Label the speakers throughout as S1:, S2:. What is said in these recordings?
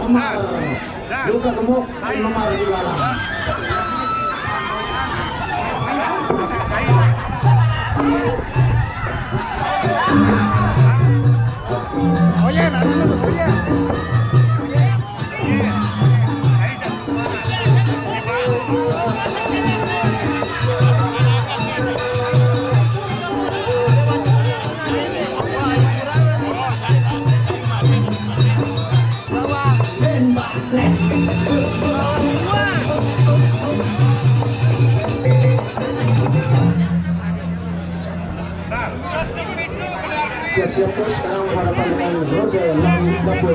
S1: Umar juga gemuk nomor jualan.
S2: Oye, nanti lo oye.
S1: Siap-siap terus sekarang berhadapan dengan Roger Langdapur.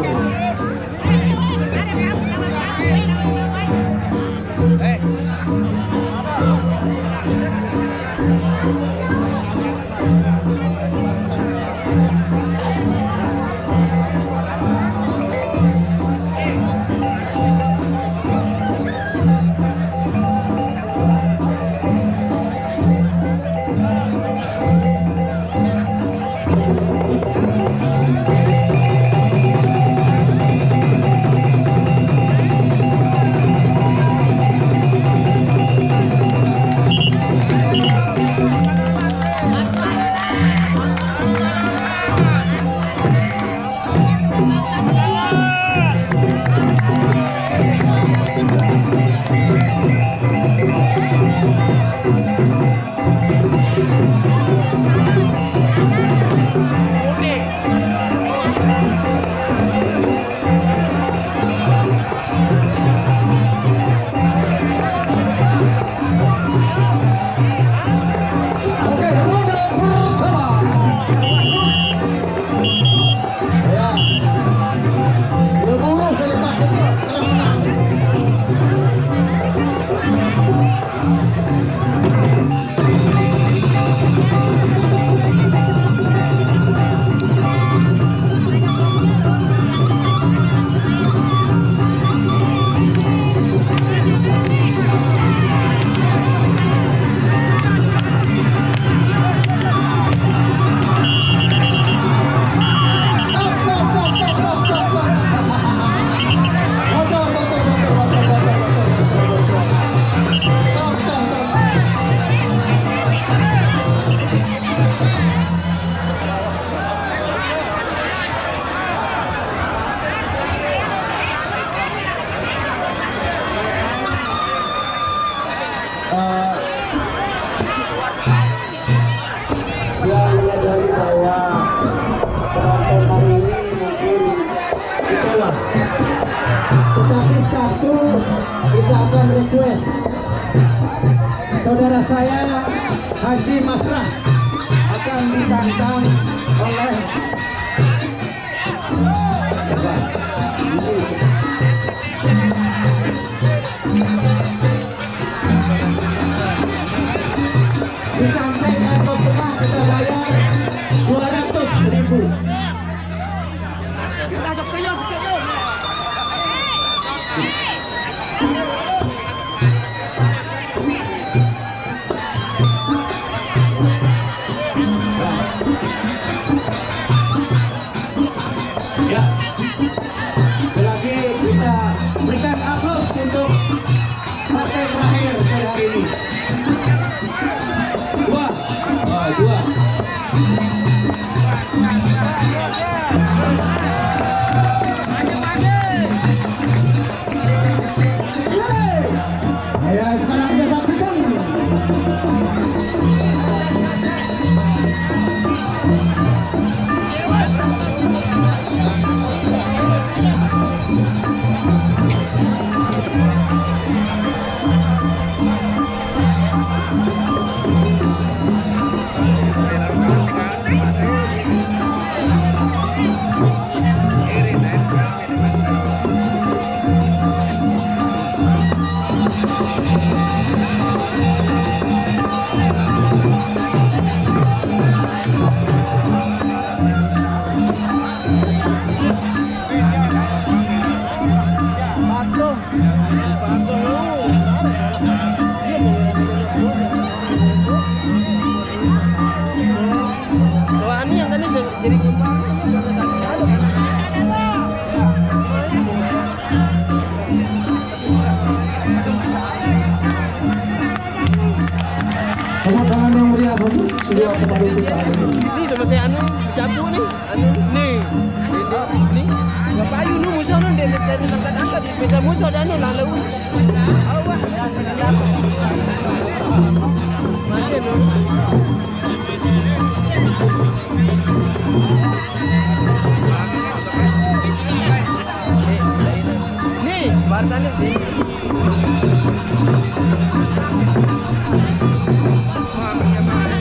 S1: Tetapi satu kita akan request saudara saya Haji Masrah akan ditantang oleh disampaikan pokoknya kita bayar 200.000. Lagi kita berikan aplaus untuk partai terakhir sore hari ini. Dua. Ayo sekarang kita saksikan. jadi
S3: musuh masih anu cabut nih. Anu nih. Ini. Bapak ayu nu musuh nu dia angkat beda musuh dan anu lalu. Awak. Masih nu. Nih, Bartanya sih. Wah,